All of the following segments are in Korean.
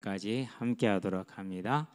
말씀까지 함께 하도록 합니다.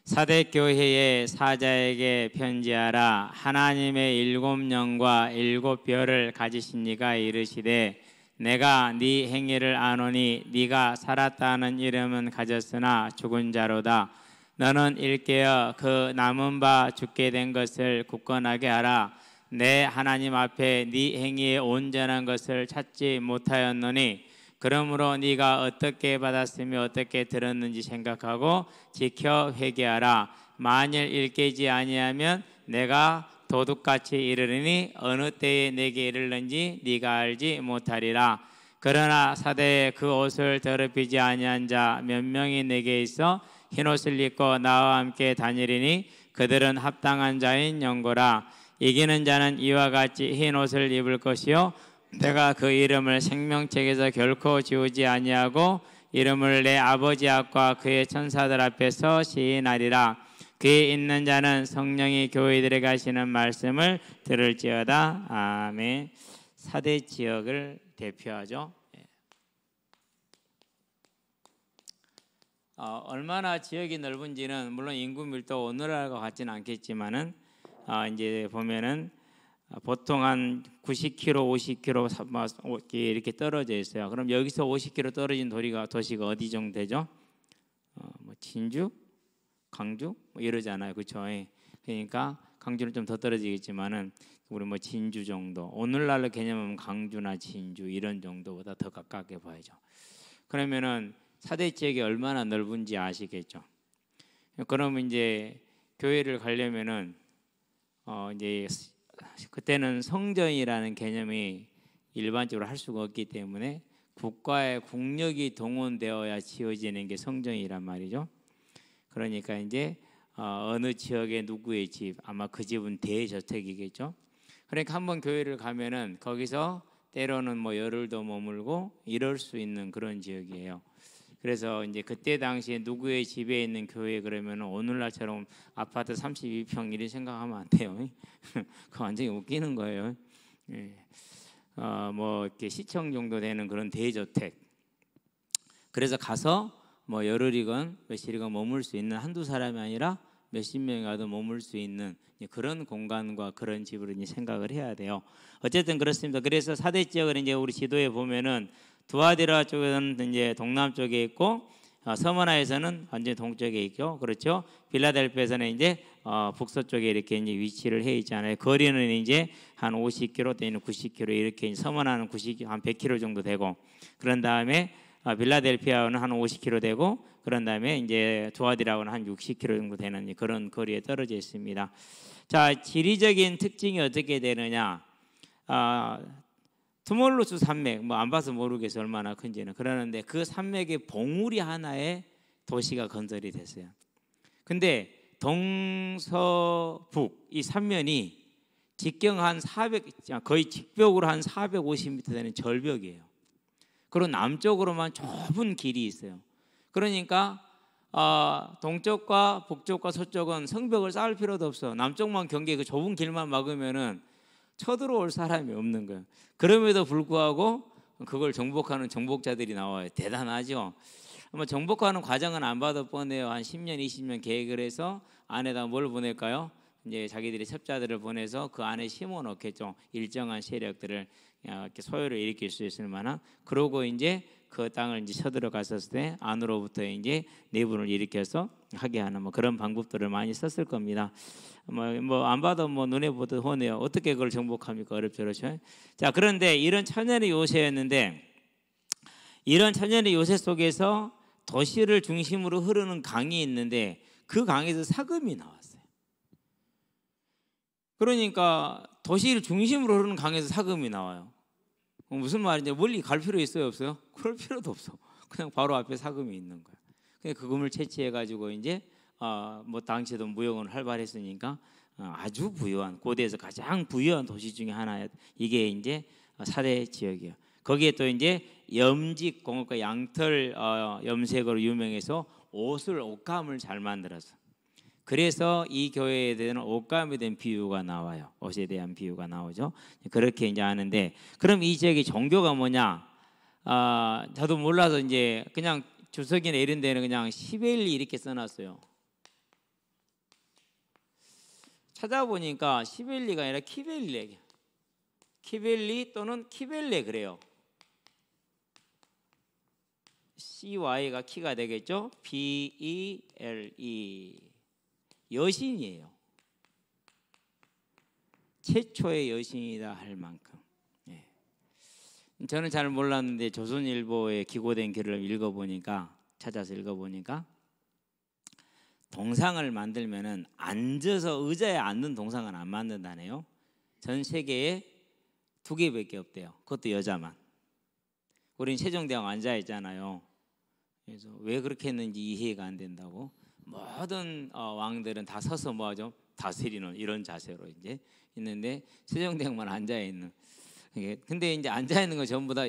사대교회의 사자에게 편지하라. 하나님의 7영과 7별을 가지신 이가 이르시되 내가 네 행위를 아노니 네가 살았다는 이름은 가졌으나 죽은 자로다. 너는 일깨어 그 남은 바 죽게 된 것을 굳건하게 하라. 내 하나님 앞에 네 행위의 온전한 것을 찾지 못하였노니 그러므로 네가 어떻게 받았으며 어떻게 들었는지 생각하고 지켜 회개하라. 만일 일깨지 아니하면 내가 도둑같이 이르리니 어느 때에 내게 이르는지 네가 알지 못하리라. 그러나 사대에 그 옷을 더럽히지 아니한 자 몇 명이 내게 있어 흰옷을 입고 나와 함께 다니리니 그들은 합당한 자인 영고라. 이기는 자는 이와 같이 흰옷을 입을 것이요 내가 그 이름을 생명책에서 결코 지우지 아니하고 이름을 내 아버지 앞과 그의 천사들 앞에서 시인하리라. 그에 있는 자는 성령이 교회들에게 하시는 말씀을 들을지어다. 아멘. 사대 지역을 대표하죠. 얼마나 지역이 넓은지는 물론 인구 밀도 오늘날과 같지는 않겠지만은 이제 보면은 보통 한 90km, 50km 이렇게 떨어져 있어요. 그럼 여기서 50km 떨어진 도시가 어디 정도 되죠? 뭐 진주, 강주 뭐 이러잖아요, 그렇죠? 그러니까 강주는 좀 더 떨어지겠지만은 우리 뭐 진주 정도, 오늘날로 개념하면 강주나 진주 이런 정도보다 더 가깝게 봐야죠. 그러면은 사대 지역이 얼마나 넓은지 아시겠죠? 그러면 이제 교회를 가려면은 이제 그때는 성전이라는 개념이 일반적으로 할 수가 없기 때문에 국가의 국력이 동원되어야 지어지는 게 성전이란 말이죠. 그러니까 이제 어느 지역에 누구의 집, 아마 그 집은 대저택이겠죠. 그러니까 한번 교회를 가면은 거기서 때로는 뭐 열흘도 머물고 이럴 수 있는 그런 지역이에요. 그래서 이제 그때 당시에 누구의 집에 있는 교회 그러면 오늘날처럼 아파트 32평 이렇게 생각하면 안 돼요. 그거 완전히 웃기는 거예요. 뭐 이렇게 시청 정도 되는 그런 대저택. 그래서 가서 뭐 열흘이건 며칠이건 머물 수 있는 한두 사람이 아니라 몇십 명이 가도 머물 수 있는 그런 공간과 그런 집으로 이제 생각을 해야 돼요. 어쨌든 그렇습니다. 그래서 사대 지역을 이제 우리 지도에 보면은 두아디라 쪽은 이제 동남쪽에 있고 서머나에서는 완전 동쪽에 있고 그렇죠. 필라델피아에서는 이제 북서쪽에 이렇게 이제 위치를 해 있잖아요. 거리는 이제 한 50km 또는 90km 이렇게 서머나는 90, 한 100km 정도 되고 그런 다음에 필라델피아는 한 50km 되고 그런 다음에 이제 두아디라고는 한 60km 정도 되는 그런 거리에 떨어져 있습니다. 자, 지리적인 특징이 어떻게 되느냐? 투몰루스 산맥 뭐 안 봐서 모르겠어요 얼마나 큰지는. 그러는데 그 산맥의 봉우리 하나에 도시가 건설이 됐어요. 근데 동서북 이 삼면이 직경 한 400 거의 직벽으로 한 450m 되는 절벽이에요. 그리고 남쪽으로만 좁은 길이 있어요. 그러니까 동쪽과 북쪽과 서쪽은 성벽을 쌓을 필요도 없어. 남쪽만 경계 그 좁은 길만 막으면은 쳐들어올 사람이 없는 거예요. 그럼에도 불구하고 그걸 정복하는 정복자들이 나와요. 대단하죠. 아마 정복하는 과정은 안 봐도 뻔해요. 한 10년, 20년 계획을 해서 안에다 뭘 보낼까요? 이제 자기들이 첩자들을 보내서 그 안에 심어 넣겠죠. 일정한 세력들을 이렇게 소요를 일으킬 수 있을 만한. 그러고 이제 그 땅을 이제 쳐들어갔었을 때 안으로부터 이제 내분을 일으켜서 하게 하는 뭐 그런 방법들을 많이 썼을 겁니다. 뭐 안 봐도 뭐 눈에 보듯 훤해요. 어떻게 그걸 정복합니까? 어렵죠, 그렇죠? 자, 그런데 이런 천연의 요새였는데 이런 천연의 요새 속에서 도시를 중심으로 흐르는 강이 있는데 그 강에서 사금이 나왔어요. 그러니까 도시를 중심으로 흐르는 강에서 사금이 나와요. 무슨 말인지 멀리 갈 필요 있어요, 없어요? 그럴 필요도 없어. 그냥 바로 앞에 사금이 있는 거야. 그냥 그 금을 채취해 가지고 이제 뭐 당시에도 무역은 활발했으니까 아주 부유한 고대에서 가장 부유한 도시 중에 하나예요. 이게 이제 사대 지역이에요. 거기에 또 이제 염직 공업과 양털 염색으로 유명해서 옷감을 잘 만들어서 그래서 이 교회에 대한 옷감에 대한 비유가 나와요. 옷에 대한 비유가 나오죠. 그렇게 이제 하는데 그럼 이 지역의 종교가 뭐냐? 저도 몰라서 이제 그냥 주석이나 이런 데는 그냥 시벨리 이렇게 써놨어요. 찾아보니까 시벨리가 아니라 키벨리, 키벨리 또는 키벨레 그래요. CY가 키가 되겠죠. BELE 여신이에요. 최초의 여신이다 할 만큼. 예. 저는 잘 몰랐는데 조선일보에 기고된 글을 읽어보니까, 찾아서 읽어보니까 동상을 만들면은 앉아서 의자에 앉는 동상은 안 만든다네요. 전 세계에 2개밖에 없대요. 그것도 여자만. 우린 세종대왕 앉아 있잖아요. 그래서 왜 그렇게 했는지 이해가 안 된다고. 모든 왕들은 다 서서 뭐하죠? 다스리는 이런 자세로 이제 있는데 세종대왕만 앉아 있는. 근데 이제 앉아 있는 거 전부 다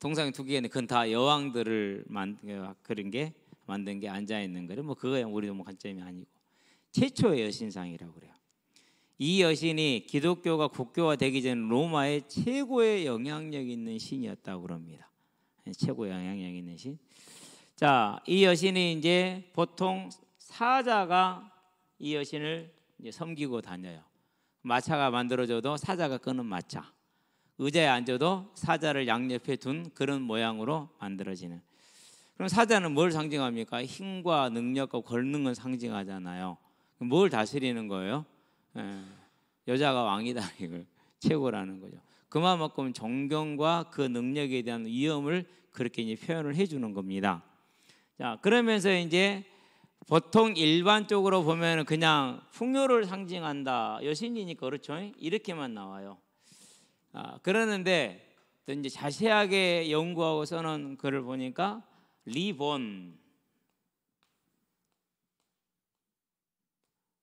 동상이 2개는 그건 다 여왕들을 그런 게 만든 게 앉아 있는 거래. 뭐 그거야 우리도 뭐 관점이 아니고 최초의 여신상이라고 그래요. 이 여신이 기독교가 국교화 되기 전 로마의 최고의 영향력 있는 신이었다고 그럽니다. 최고 영향력 있는 신. 자, 이 여신이 이제 보통 사자가 이 여신을 이제 섬기고 다녀요. 마차가 만들어져도 사자가 끄는 마차. 의자에 앉아도 사자를 양옆에 둔 그런 모양으로 만들어지는. 그럼 사자는 뭘 상징합니까? 힘과 능력과 권능을 상징하잖아요. 뭘 다스리는 거예요? 여자가 왕이다 이걸 최고라는 거죠. 그만큼 존경과 그 능력에 대한 위엄을 그렇게 이제 표현을 해주는 겁니다. 자, 그러면서 이제 보통 일반적으로 보면 그냥 풍요를 상징한다. 여신이니까 그렇죠? 이렇게만 나와요. 그러는데 또 이제 자세하게 연구하고 써놓은 글을 보니까 리본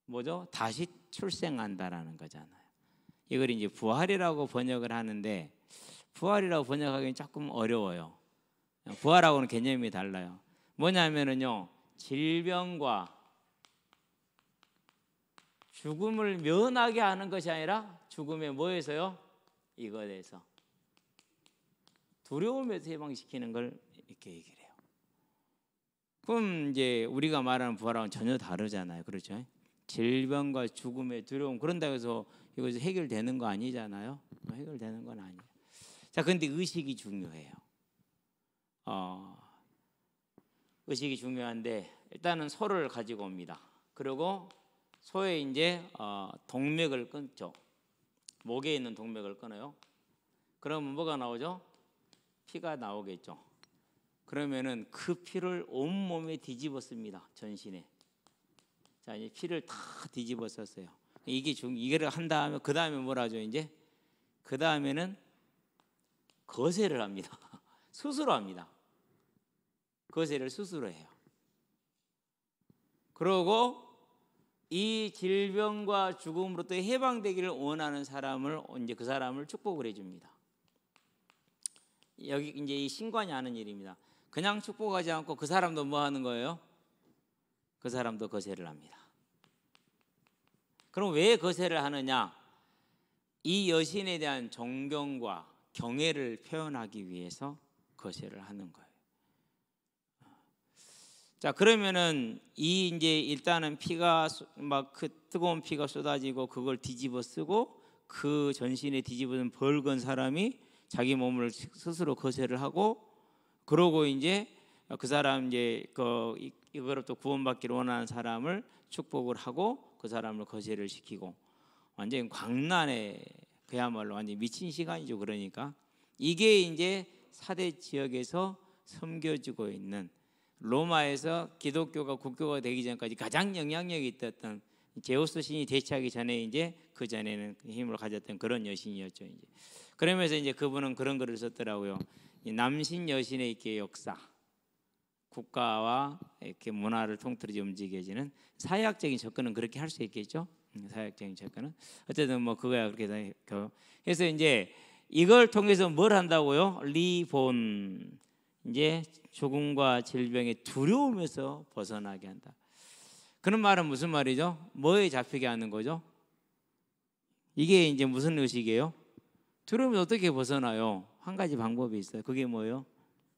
뭐죠? 다시 출생한다라는 거잖아요. 이걸 이제 부활이라고 번역을 하는데 부활이라고 번역하기는 조금 어려워요. 부활하고는 개념이 달라요. 뭐냐면은요, 질병과 죽음을 면하게 하는 것이 아니라 죽음에 뭐에서요? 이것에서 두려움에서 해방시키는 걸 이렇게 얘기를 해요. 그럼 이제 우리가 말하는 부활하고는 전혀 다르잖아요. 그렇죠? 질병과 죽음의 두려움 그런다고 해서 이것이 해결되는 거 아니잖아요. 해결되는 건 아니에요. 자, 근데 의식이 중요해요. 의식이 중요한데 일단은 소를 가지고 옵니다. 그리고 소에 이제 동맥을 끊죠. 목에 있는 동맥을 끊어요. 그러면 뭐가 나오죠? 피가 나오겠죠. 그러면은 그 피를 온 몸에 뒤집었습니다. 전신에. 자, 이제 피를 다 뒤집어 썼어요. 이거를 한 다음에 그 다음에 뭐라 하죠? 이제 그 다음에는 거세를 합니다. 스스로 합니다. 거세를 스스로 해요. 그러고 이 질병과 죽음으로부터 해방되기를 원하는 사람을 이제 그 사람을 축복을 해줍니다. 여기 이제 이 신관이 하는 일입니다. 그냥 축복하지 않고 그 사람도 뭐 하는 거예요? 그 사람도 거세를 합니다. 그럼 왜 거세를 하느냐? 이 여신에 대한 존경과 경애를 표현하기 위해서 거세를 하는 거예요. 자, 그러면은 이 이제 일단은 피가 막 그 뜨거운 피가 쏟아지고 그걸 뒤집어 쓰고 그 전신에 뒤집어진 벌건 사람이 자기 몸을 스스로 거세를 하고 그러고 이제 그 사람 이제 이거로부터 구원받기를 원하는 사람을 축복을 하고 그 사람을 거세를 시키고 완전히 광란에 그야말로 완전히 미친 시간이죠. 그러니까 이게 이제 사대 지역에서 섬겨지고 있는 로마에서 기독교가 국교가 되기 전까지 가장 영향력이 있었던 제우스 신이 대체하기 전에 이제 그 전에는 힘을 가졌던 그런 여신이었죠. 이제 그러면서 이제 그분은 그런 글을 썼더라고요. 남신 여신의 이렇게 역사, 국가와 이렇게 문화를 통틀어 움직여지는 사회학적인 접근은 그렇게 할 수 있겠죠. 사회학적인 접근은 어쨌든 뭐 그거야 그렇게 다. 그래서 이제 이걸 통해서 뭘 한다고요? 리본 이제 죽음과 질병의 두려움에서 벗어나게 한다. 그런 말은 무슨 말이죠? 뭐에 잡히게 하는 거죠? 이게 이제 무슨 의식이에요? 두려움에서 어떻게 벗어나요? 한 가지 방법이 있어요. 그게 뭐예요?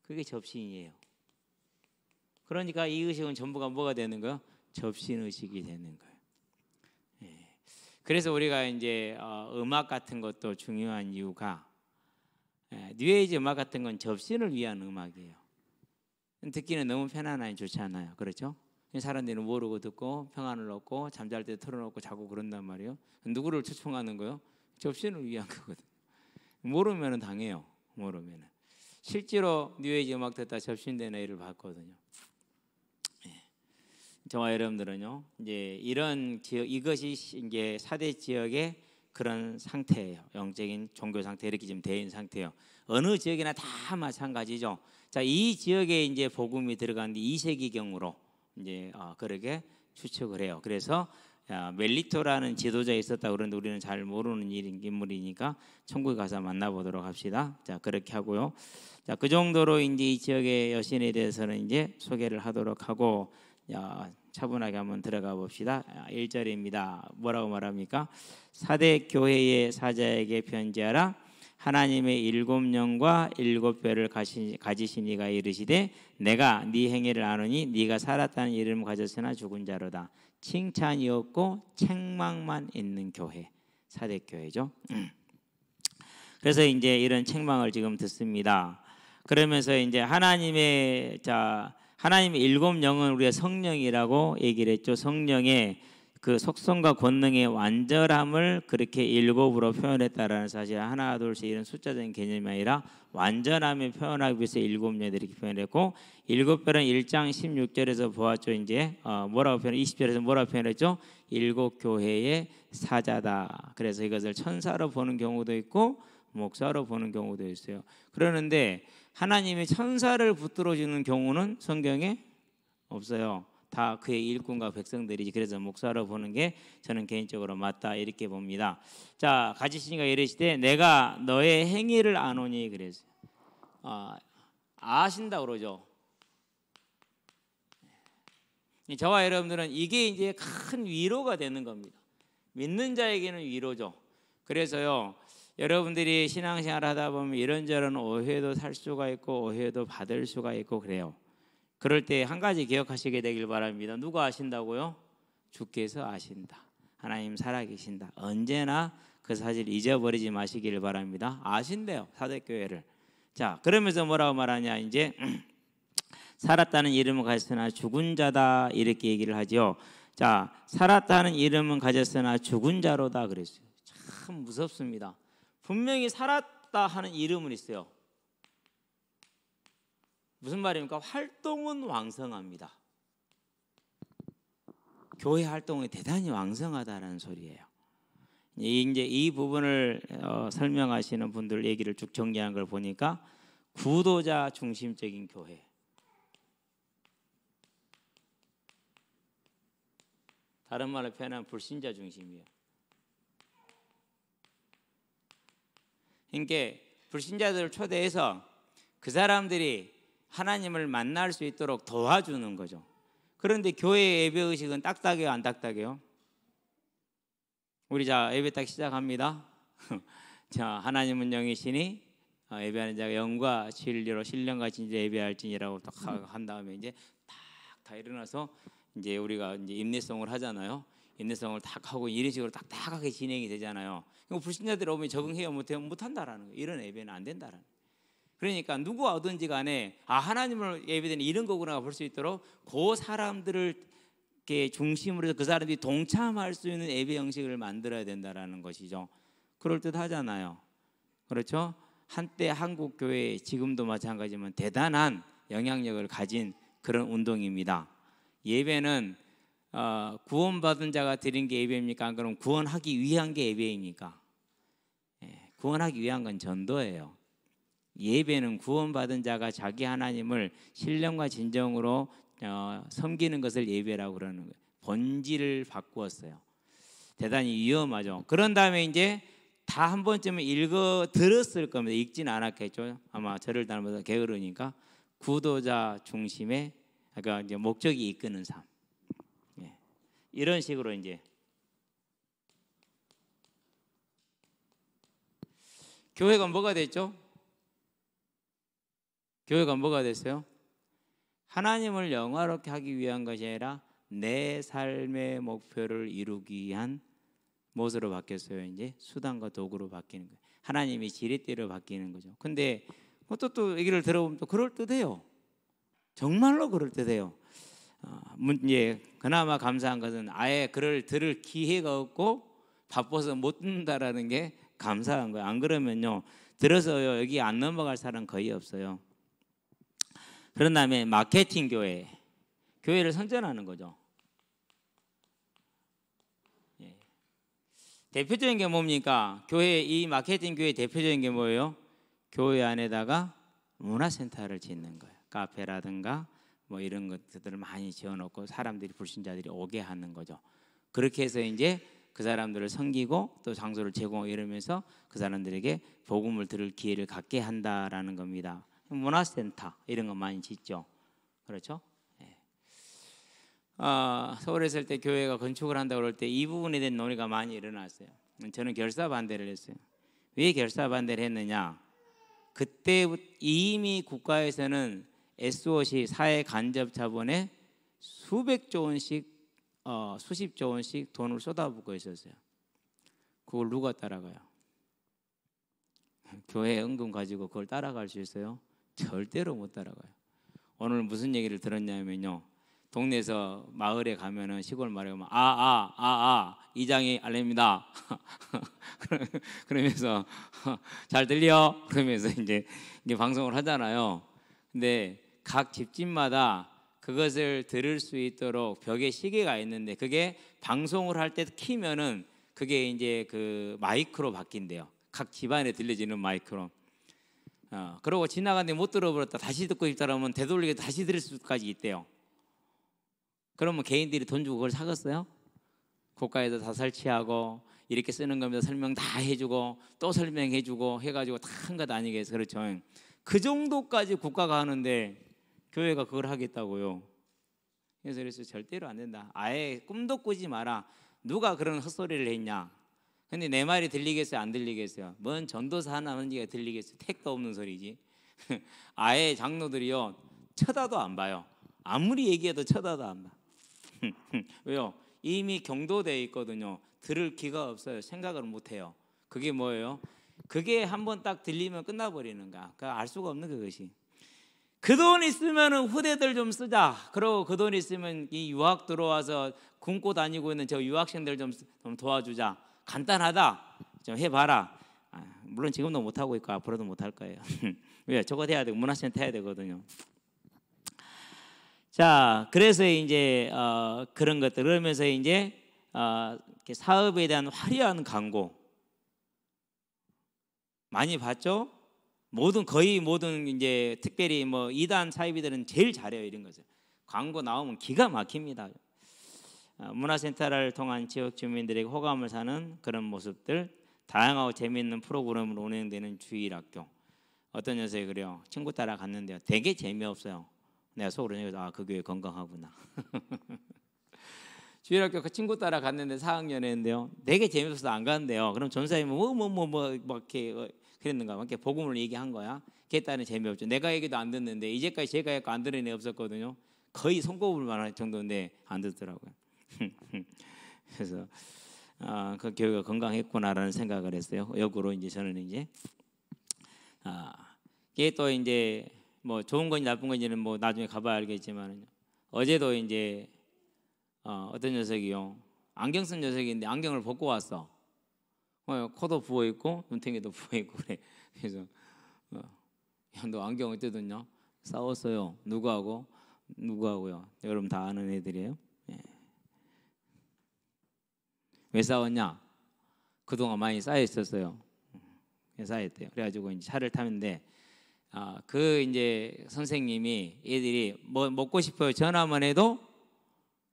그게 접신이에요. 그러니까 이 의식은 전부가 뭐가 되는 거예요? 접신 의식이 되는 거예요. 그래서 우리가 이제 음악 같은 것도 중요한 이유가 뉴에이지 음악 같은 건 접신을 위한 음악이에요. 듣기는 너무 편안하니 좋지 않아요. 그렇죠? 사람들이 모르고 듣고 평안을 얻고 잠잘 때 틀어놓고 자고 그런단 말이에요. 누구를 초청하는 거예요? 접신을 위한 거거든요. 모르면 당해요. 모르면. 실제로 뉴에이지 음악 듣다 접신되는 애를 봤거든요. 저와 여러분들은요, 이제 이런 지역, 이것이 이제 4대 지역의 그런 상태예요. 영적인 종교 상태 이렇게 지금 되어 있는 상태예요. 어느 지역이나 다 마찬가지죠. 자, 이 지역에 이제 복음이 들어간 게 2세기경으로 이제 그렇게 추측을 해요. 그래서 멜리토라는 지도자가 있었다 그러는데 우리는 잘 모르는 인물이니까 천국에 가서 만나보도록 합시다. 자, 그렇게 하고요. 자, 그 정도로 이제 이 지역의 여신에 대해서는 이제 소개를 하도록 하고. 차분하게 한번 들어가 봅시다. 1절입니다. 뭐라고 말합니까? 4대 교회의 사자에게 편지하라. 하나님의 7영과 7뼈를 가지신 이가 이르시되 내가 네 행위를 아노니 네가 살았다는 이름을 가졌으나 죽은 자로다. 칭찬이 없고 책망만 있는 교회. 4대 교회죠. 그래서 이제 이런 책망을 지금 듣습니다. 그러면서 이제 하나님의 7영은 우리가 성령이라고 얘기를 했죠. 성령의 그 속성과 권능의 완전함을 그렇게 7으로 표현했다라는 사실. 하나, 둘, 셋 이런 숫자적인 개념이 아니라 완전함을 표현하기 위해서 7녀들 이렇게 표현했고, 7뼈는 1장 16절에서 보았죠. 이제 뭐라고 표현? 20절에서 뭐라고 표현했죠? 7교회의 사자다. 그래서 이것을 천사로 보는 경우도 있고 목사로 보는 경우도 있어요. 그러는데 하나님이 천사를 붙들어 주는 경우는 성경에 없어요. 다 그의 일꾼과 백성들이지. 그래서 목사로 보는 게 저는 개인적으로 맞다 이렇게 봅니다. 자, 가지시니가 이르시되 내가 너의 행위를 아노니 그랬어요. 아신다 그러죠. 저와 여러분들은 이게 이제 큰 위로가 되는 겁니다. 믿는 자에게는 위로죠. 그래서요, 여러분들이 신앙생활 하다 보면 이런저런 오해도 살 수가 있고 오해도 받을 수가 있고 그래요. 그럴 때 한 가지 기억하시게 되길 바랍니다. 누가 아신다고요? 주께서 아신다. 하나님 살아계신다. 언제나 그 사실 잊어버리지 마시길 바랍니다. 아신대요, 사대교회를. 자, 그러면서 뭐라고 말하냐, 이제 살았다는 이름을 가졌으나 죽은 자다 이렇게 얘기를 하죠. 자, 살았다는 이름은 가졌으나 죽은 자로다 그랬어요. 참 무섭습니다. 분명히 살았다 하는 이름은 있어요. 무슨 말입니까? 활동은 왕성합니다. 교회 활동이 대단히 왕성하다는 소리예요. 이제 이 부분을 설명하시는 분들 얘기를 쭉 정리한 걸 보니까 구도자 중심적인 교회. 다른 말로 표현하면 불신자 중심이에요. 그러니까 불신자들을 초대해서 그 사람들이 하나님을 만날 수 있도록 도와주는 거죠. 그런데 교회 예배 의식은 딱딱해요, 안 딱딱해요? 우리 자 예배 딱 시작합니다. 자, 하나님은 영이시니 예배하는 자가 영과 진리로 신령과 진리로 예배할지니라고 딱 한 다음에 이제 다 일어나서 이제 우리가 이제 임내송을 하잖아요. 임내송을 딱 하고 이런 식으로 딱딱하게 진행이 되잖아요. 불신자들이 오면 적응해요, 못해요? 못한다라는 거예요. 이런 예배는 안 된다라는 거예요. 그러니까 누구와 오든지 간에 하나님을 예배드리는 이런 거구나 볼 수 있도록 그 사람들을 이렇게 중심으로 해서 그 사람들이 동참할 수 있는 예배 형식을 만들어야 된다라는 것이죠. 그럴 듯 하잖아요. 그렇죠? 한때 한국 교회 지금도 마찬가지지만 대단한 영향력을 가진 그런 운동입니다. 예배는 구원받은 자가 드린 게 예배입니까? 그럼 구원하기 위한 게 예배입니까? 구원하기 위한 건 전도예요. 예배는 구원받은 자가 자기 하나님을 신령과 진정으로 섬기는 것을 예배라고 그러는 거예요. 본질을 바꾸었어요. 대단히 위험하죠. 그런 다음에 이제 다 한 번쯤은 읽어 들었을 겁니다. 읽지는 않았겠죠. 아마 저를 닮아서 게으르니까. 구도자 중심의, 그러니까 이제 목적이 이끄는 삶. 이런 식으로 이제 교회가 뭐가 됐죠? 교회가 뭐가 됐어요? 하나님을 영화롭게 하기 위한 것이 아니라 내 삶의 목표를 이루기 위한 무엇으로 바뀌었어요? 이제 수단과 도구로 바뀌는 거예요. 하나님이 지렛대로 바뀌는 거죠. 근데 또 얘기를 들어보면 또 그럴듯해요. 정말로 그럴듯해요. 이제 그나마 감사한 것은 아예 그를 들을 기회가 없고 바빠서 못 듣는다라는 게 감사한 거예요. 안 그러면요, 들어서 여기 안 넘어갈 사람 거의 없어요. 그런 다음에 마케팅 교회를 선전하는 거죠. 예. 대표적인 게 뭡니까? 이 마케팅 교회 대표적인 게 뭐예요? 교회 안에다가 문화센터를 짓는 거예요. 카페라든가 뭐 이런 것들을 많이 지어놓고 사람들이, 불신자들이 오게 하는 거죠. 그렇게 해서 이제 그 사람들을 섬기고 또 장소를 제공하고 이러면서 그 사람들에게 복음을 들을 기회를 갖게 한다라는 겁니다. 문화센터 이런 거 많이 짓죠. 그렇죠? 네. 서울에 있을 때 교회가 건축을 한다고 그럴 때 이 부분에 대한 논의가 많이 일어났어요. 저는 결사 반대를 했어요. 왜 결사 반대를 했느냐? 그때 이미 국가에서는 SOC 사회 간접 자본에 수백조 원씩 수십조 원씩 돈을 쏟아붓고 있었어요. 그걸 누가 따라가요? 교회 은금 가지고 그걸 따라갈 수 있어요? 절대로 못 따라가요. 오늘 무슨 얘기를 들었냐면요, 동네에서 마을에 가면은 시골 말에 가면 이장이 알립니다. 그러면서 잘 들려? 그러면서 이제 방송을 하잖아요. 근데 각 집집마다 그것을 들을 수 있도록 벽에 시계가 있는데 그게 방송을 할 때 키면은 그게 이제 그 마이크로 바뀐대요. 각 집안에 들려지는 마이크로. 그러고 지나가는데 못 들어버렸다, 다시 듣고 싶다라면 되돌리게 다시 들을 수까지 있대요. 그러면 개인들이 돈 주고 그걸 사겠어요? 국가에서 다 설치하고 이렇게 쓰는 겁니다 설명 다 해주고 또 설명해주고 해가지고 다 한 것 아니겠어요? 그렇죠? 그 정도까지 국가가 하는데 교회가 그걸 하겠다고요? 그래서 절대로 안 된다. 아예 꿈도 꾸지 마라. 누가 그런 헛소리를 했냐? 근데 내 말이 들리겠어요? 안 들리겠어요? 뭔 전도사 하나 하는 얘기가 들리겠어요? 택도 없는 소리지. 아예 장로들이요, 쳐다도 안 봐요. 아무리 얘기해도 쳐다도 안 봐. 왜요? 이미 경도되어 있거든요. 들을 기가 없어요. 생각을 못 해요. 그게 뭐예요? 그게 한번 딱 들리면 끝나버리는 거야. 알 수가 없는 그것이. 그 돈 있으면 후대들 좀 쓰자. 그리고 그 돈 있으면 이 유학 들어와서 굶고 다니고 있는 저 유학생들 좀 도와주자. 간단하다. 좀 해봐라. 물론 지금도 못 하고 있고 앞으로도 못 할 거예요. 왜? 저거 해야 되고 문화센터 해야 되거든요. 자, 그래서 이제 그런 것들, 그러면서 이제 사업에 대한 화려한 광고 많이 봤죠? 거의 모든 이제 특별히 뭐 이단 사이비들은 제일 잘해요. 이런 거죠. 광고 나오면 기가 막힙니다. 문화센터를 통한 지역 주민들에게 호감을 사는 그런 모습들, 다양하고 재미있는 프로그램으로 운영되는 주일학교. 어떤 녀석이 그래요. 친구 따라 갔는데요, 되게 재미없어요. 내가 속으로 생각해서 그 교회 건강하구나. 주일학교 그 친구 따라 갔는데 4학년인데요, 되게 재미없어서 안 가는데요. 그럼 전사님은 뭐 이렇게 그랬는가, 이렇게 복음을 얘기한 거야. 걔 딸은 재미없죠. 내가 얘기도 안 듣는데 이제까지 제가 했고 안 들은 애 없었거든요. 거의 손꼽을 만할 정도인데 안 듣더라고요. 그래서 그 교회가 건강했구나라는 생각을 했어요. 역으로 이제 저는 이제 이게 또 이제 뭐 좋은 건지 나쁜 건지는 뭐 나중에 가봐야 알겠지만, 어제도 이제 어떤 녀석이요, 안경 쓴 녀석인데 안경을 벗고 왔어. 코도 부어 있고 눈탱이도 부어 있고 그래. 그래서 야, 너 안경 어디 뒀냐? 싸웠어요. 누구하고? 누구하고요? 여러분 다 아는 애들이에요. 예. 왜 싸웠냐? 그동안 많이 쌓여 있었어요. 쌓였대요. 그래가지고 이제 차를 타는데 그 이제 선생님이 애들이 뭐 먹고 싶어요 전화만 해도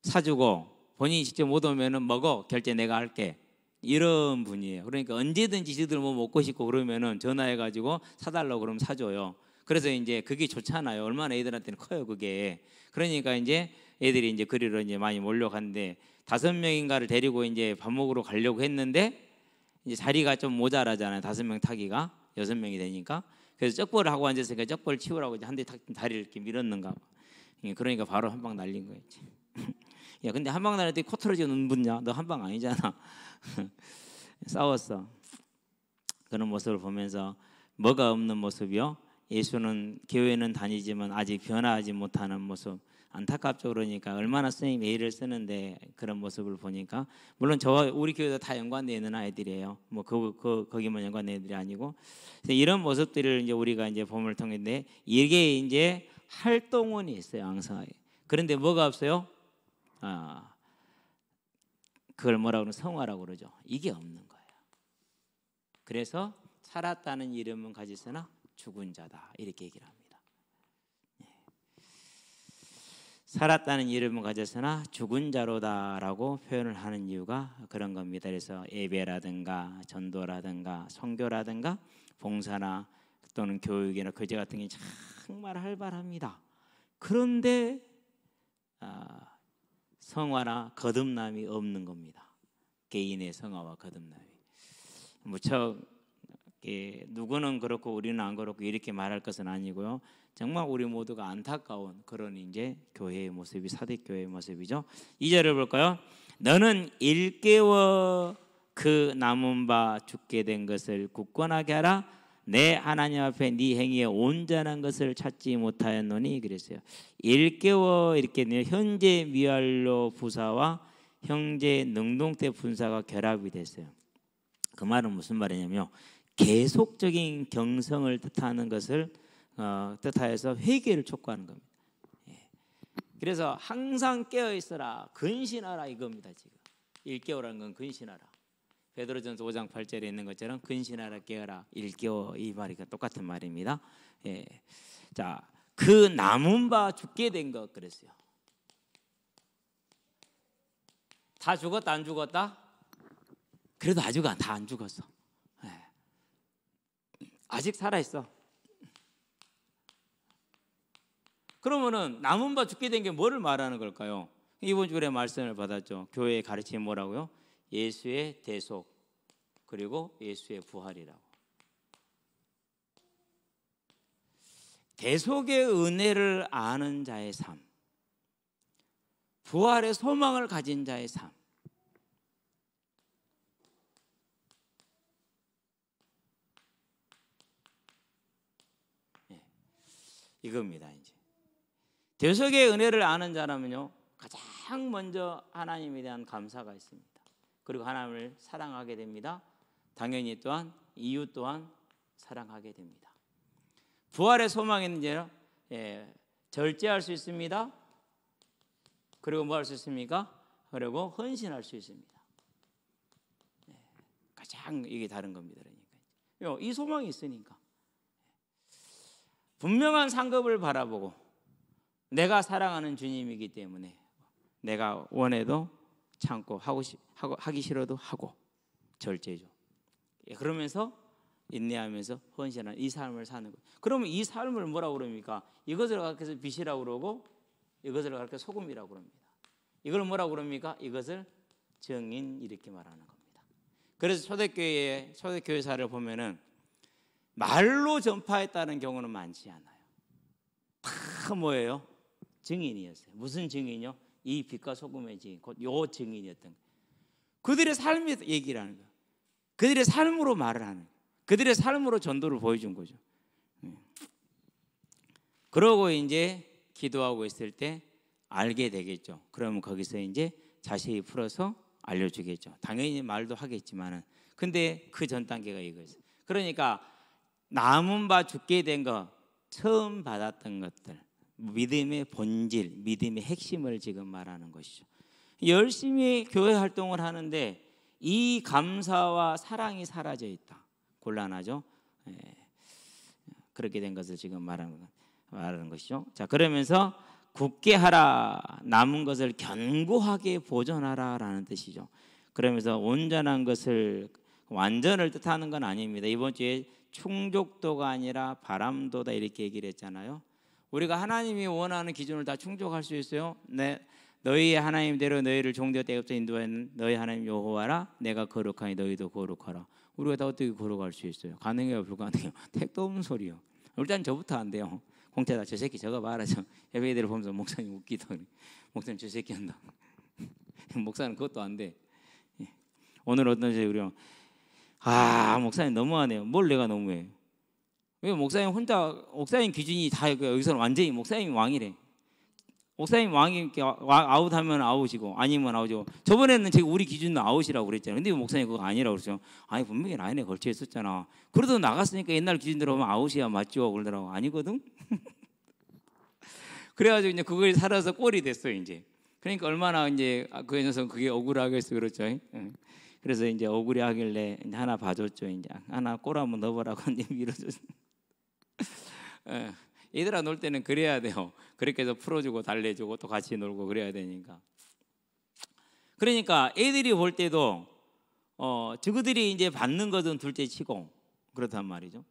사주고, 본인이 직접 못 오면은 먹어, 결제 내가 할게, 이런 분이에요. 그러니까 언제든지 지들 뭐 먹고 싶고 그러면은 전화해가지고 사달라고 그러면 사줘요. 그래서 이제 그게 좋잖아요. 얼마나 애들한테는 커요 그게. 그러니까 이제 애들이 이제 그리로 이제 많이 몰려갔는데 5명인가를 데리고 이제 밥 먹으러 가려고 했는데 이제 자리가 좀 모자라잖아요. 5명 타기가 6명이 되니까. 그래서 쩍벌을 하고 앉았으니까 쩍벌 치우라고 이제 한 대 다리를 이렇게 밀었는가 봐. 그러니까 바로 한 방 날린 거였지. 야, 근데 한 방 날릴 때 코 털어지고 눈 붙냐? 너 한 방 아니잖아. 싸웠어. 그런 모습을 보면서 뭐가 없는 모습이요? 예수는 교회는 다니지만 아직 변화하지 못하는 모습. 안타깝죠. 그러니까 얼마나 선생님이 애를 쓰는데 그런 모습을 보니까, 물론 저와 우리 교회도 다 연관되어 있는 아이들이에요. 뭐 거기만 연관된 애들이 아니고, 이런 모습들을 이제 우리가 이제 봄을 통했는데, 이게 이제 활동은 있어요, 왕성하게. 그런데 뭐가 없어요? 그걸 뭐라고 그러면 성화라고 그러죠. 이게 없는 거예요. 그래서 살았다는 이름은 가졌으나 죽은 자다, 이렇게 얘기를 합니다. 살았다는 이름은 가졌으나 죽은 자로다라고 표현을 하는 이유가 그런 겁니다. 그래서 예배라든가 전도라든가 선교라든가 봉사나 또는 교육이나 교제 같은 게 정말 활발합니다. 그런데 성화나 거듭남이 없는 겁니다. 개인의 성화와 거듭남이 무척 누구는 그렇고 우리는 안 그렇고 이렇게 말할 것은 아니고요. 정말 우리 모두가 안타까운 그런 이제 교회의 모습이 사대교회의 모습이죠. 2절을 볼까요? 너는 일깨워 그 남은 바 죽게 된 것을 굳건하게 하라. 내 하나님 앞에 네 행위에 온전한 것을 찾지 못하였노니 그랬어요. 일깨워 이렇게 현재 미알로 부사와 형제 능동태 분사가 결합이 됐어요. 그 말은 무슨 말이냐면요, 계속적인 경성을 뜻하는 것을 뜻하여서 회개를 촉구하는 겁니다. 그래서 항상 깨어 있어라, 근신하라 이겁니다. 지금 일깨우라는 건 근신하라. 베드로전서 5장 8절에 있는 것처럼 근신하라, 깨어라, 일깨워, 이 말이 똑같은 말입니다. 자, 그 남은 바 죽게 된 것 그랬어요. 다 죽었다 안 죽었다? 그래도 아직 다 안 죽었어. 아직 살아있어. 그러면은 남은 바 죽게 된 게 뭐를 말하는 걸까요? 이번 주에 말씀을 받았죠. 교회의 가르침이 뭐라고요? 예수의 대속 그리고 예수의 부활이라고. 대속의 은혜를 아는 자의 삶, 부활의 소망을 가진 자의 삶, 이겁니다. 이제 대속의 은혜를 아는 자라면요, 가장 먼저 하나님에 대한 감사가 있습니다. 그리고 하나님을 사랑하게 됩니다. 당연히 또한 이웃 또한 사랑하게 됩니다. 부활의 소망에는 이제요, 절제할 수 있습니다. 그리고 뭐 할 수 있습니까? 그리고 헌신할 수 있습니다. 가장 이게 다른 겁니다. 그러니까 이 소망이 있으니까 분명한 상급을 바라보고 내가 사랑하는 주님이기 때문에 내가 원해도 참고 하기 싫어도 하고 절제죠. 그러면서 인내하면서 헌신하는 이 삶을 사는 거예요. 그러면 이 삶을 뭐라고 그럽니까? 이것을 가르쳐서 빛이라고 그러고 이것을 가르쳐서 소금이라고 그럽니다. 이걸 뭐라고 그럽니까? 이것을 정인 이렇게 말하는 겁니다. 그래서 초대교회사를 보면은 말로 전파했다는 경우는 많지 않아요. 다 뭐예요? 증인이었어요. 무슨 증인이요? 이 빛과 소금의 증인, 곧 요 증인이었던 거예요. 그들의 삶에 얘기를 하는 거예요. 그들의 삶으로 말을 하는 거예요. 그들의 삶으로 전도를 보여준 거죠. 그러고 이제 기도하고 있을 때 알게 되겠죠. 그러면 거기서 이제 자세히 풀어서 알려주겠죠. 당연히 말도 하겠지만은, 근데 그 전 단계가 이거였어요. 그러니까 남은 바 죽게 된 것, 처음 받았던 것들, 믿음의 본질, 믿음의 핵심을 지금 말하는 것이죠. 열심히 교회 활동을 하는데 이 감사와 사랑이 사라져 있다. 곤란하죠. 그렇게 된 것을 지금 말하는 것이죠. 자, 그러면서 굳게 하라, 남은 것을 견고하게 보존하라라는 뜻이죠. 그러면서 온전한 것을, 완전을 뜻하는 건 아닙니다. 이번 주에 충족도가 아니라 바람도다 이렇게 얘기를 했잖아요. 우리가 하나님이 원하는 기준을 다 충족할 수 있어요. 너희의 하나님대로 너희를 종되어 때부터 인도하는 너희 하나님 여호와라. 내가 거룩하니 너희도 거룩하라. 우리가 다 어떻게 거룩할 수 있어요? 가능해요, 불가능해요? 택도 없는 소리요. 일단 저부터 안 돼요. 공태다 저 새끼 저거 봐라. 저 예배 애들 보면서 목사님 웃기더니 목사님 저 새끼 한다. 목사는 그것도 안 돼. 오늘 어떤 제 우리 목사님 너무하네요. 뭘 내가 너무해? 왜 목사님 혼자 목사님 기준이 다 여기서는 완전히 목사님이 왕이래. 목사님 왕이 아웃하면 아웃이고 아니면 아웃이고 저번에는 제가 우리 기준은 아웃이라고 그랬잖아요. 근데 목사님 그거 아니라고 그랬죠. 아니 분명히 라인에 걸쳐 있었잖아. 그래도 나갔으니까 옛날 기준대로 하면 아웃이야 맞죠? 그러더라고. 아니거든. 그래가지고 이제 그걸 살아서 꼴이 됐어요 이제. 그러니까 얼마나 이제 그 녀석 그게 억울하겠어 그렇죠. 그래서 이제 억울해 하길래 하나 봐줬죠. 이제 하나 꼴 한번 넣어보라고 이제 밀어줬어. 얘들아 놀 때는 그래야 돼요. 그렇게 해서 풀어주고 달래주고 또 같이 놀고 그래야 되니까. 그러니까 애들이 볼 때도 저그들이 이제 받는 것은 둘째 치고 그렇단 말이죠.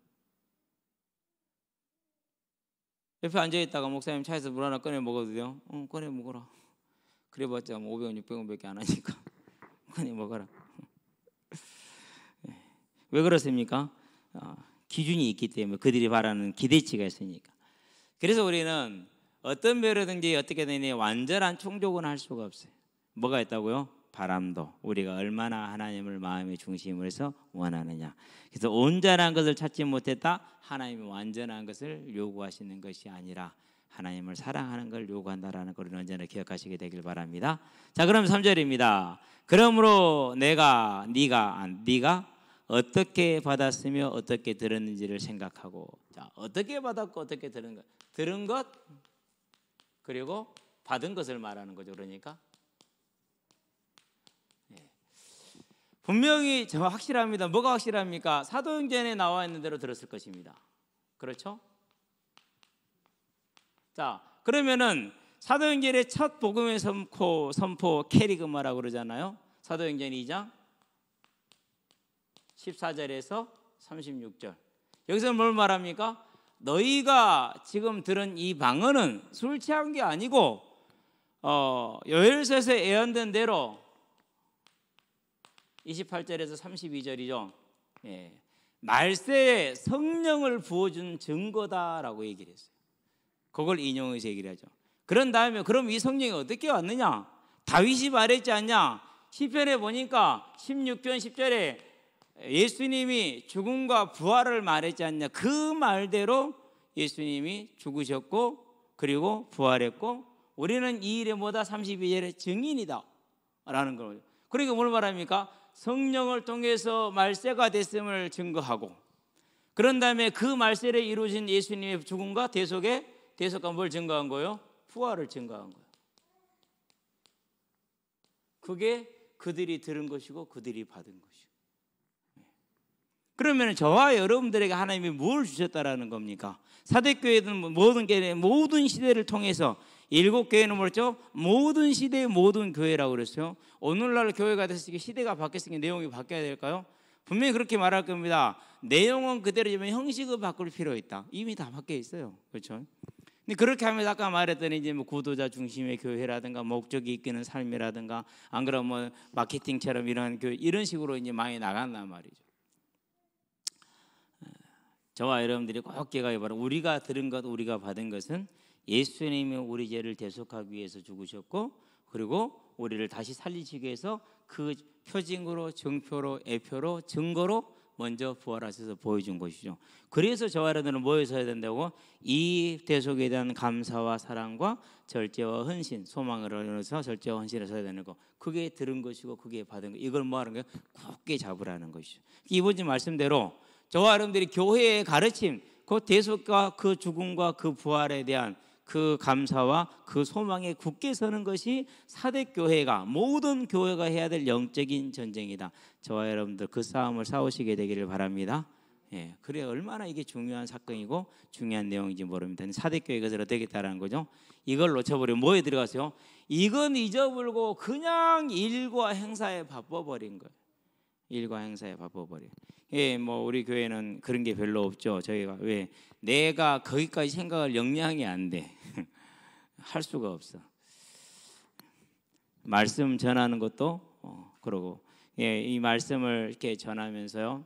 옆에 앉아있다가 목사님 차에서 물 하나 꺼내 먹어도 돼요? 꺼내 먹어라. 그래봤자 500원 600원밖에 안 하니까 꺼내 먹어라. 왜 그렇습니까? 기준이 있기 때문에 그들이 바라는 기대치가 있으니까. 그래서 우리는 어떤 배로든지 어떻게 되니 완전한 충족은 할 수가 없어요. 뭐가 있다고요? 바람도. 우리가 얼마나 하나님을 마음의 중심으로 해서 원하느냐. 그래서 온전한 것을 찾지 못했다. 하나님이 완전한 것을 요구하시는 것이 아니라 하나님을 사랑하는 걸 요구한다라는 걸 언제나 기억하시게 되길 바랍니다. 자, 그럼 3절입니다. 그러므로 네가 어떻게 받았으며 어떻게 들었는지를 생각하고. 자, 어떻게 받았고 어떻게 들은 것 그리고 받은 것을 말하는 거죠. 그러니까 분명히 확실합니다. 뭐가 확실합니까? 사도행전에 나와 있는 대로 들었을 것입니다. 그렇죠? 자, 그러면은 사도행전의 첫 복음의 선포 캐리그마라고 그러잖아요. 사도행전 2장 14절에서 36절. 여기서 뭘 말합니까? 너희가 지금 들은 이 방언은 술 취한 게 아니고 요엘서에서 예언된 대로 28절에서 32절이죠. 말세에 성령을 부어준 증거다라고 얘기를 했어요. 그걸 인용해서 얘기를 하죠. 그런 다음에 그럼 이 성령이 어떻게 왔느냐? 다윗이 말했지 않냐? 시편에 보니까 16편 10절에 예수님이 죽음과 부활을 말했지 않냐? 그 말대로 예수님이 죽으셨고 그리고 부활했고 우리는 이 일에 뭐다? 32절에 증인이다 라는 거예요. 그러니까 뭘 말합니까? 성령을 통해서 말세가 됐음을 증거하고 그런 다음에 그 말세를 이루신 예수님의 죽음과 대속과 뭘 증거한 거예요? 부활을 증거한 거예요. 그게 그들이 들은 것이고 그들이 받은 것이고. 그러면 저와 여러분들에게 하나님이 뭘 주셨다라는 겁니까? 사대교회는 모든 시대를 통해서 7교회는 뭐랬죠? 모든 시대의 모든 교회라고 그랬어요. 오늘날 교회가 됐으니까 시대가 바뀌었으니까 내용이 바뀌어야 될까요? 분명히 그렇게 말할 겁니다. 내용은 그대로지만 형식을 바꿀 필요 있다. 이미 다 바뀌어 있어요. 그렇죠? 근데 그렇게 하면서 아까 말했더니 이제 뭐 구도자 중심의 교회라든가 목적이 이끄는 삶이라든가 안 그러면 뭐 마케팅처럼 이런 식으로 이제 많이 나간단 말이죠. 저와 여러분들이 꼭 기억하기 바랍니다. 우리가 들은 것, 우리가 받은 것은 예수님이 우리 죄를 대속하기 위해서 죽으셨고 그리고 우리를 다시 살리시기 위해서 그 표징으로 증표로 애표로 증거로 먼저 부활하셔서 보여준 것이죠. 그래서 저와 여러분들은 뭐에 서야 된다고? 이 대속에 대한 감사와 사랑과 절제와 헌신, 소망을 얻어서 절제와 헌신을 서야 되는 거. 그게 들은 것이고 그게 받은 거. 이걸 뭐 하는 거예요? 굳게 잡으라는 것이죠. 이번 주 말씀대로 저와 여러분들이 교회의 가르침, 그 대속과 그 죽음과 그 부활에 대한 그 감사와 그 소망에 굳게 서는 것이 사대교회가 모든 교회가 해야 될 영적인 전쟁이다. 저와 여러분들 그 싸움을 싸우시게 되기를 바랍니다. 그래 얼마나 이게 중요한 사건이고 중요한 내용인지 모릅니다. 사대교회 것을 어떻게 따라하는 거죠? 이걸 놓쳐버리면 뭐에 들어가세요? 이건 잊어버리고 그냥 일과 행사에 바빠버린 거예요. 일과 행사에 바빠버려. 뭐 우리 교회는 그런 게 별로 없죠. 저희가 왜 내가 거기까지 생각을 역량이 안 돼. 할 수가 없어. 말씀 전하는 것도 그러고 이 말씀을 이렇게 전하면서요.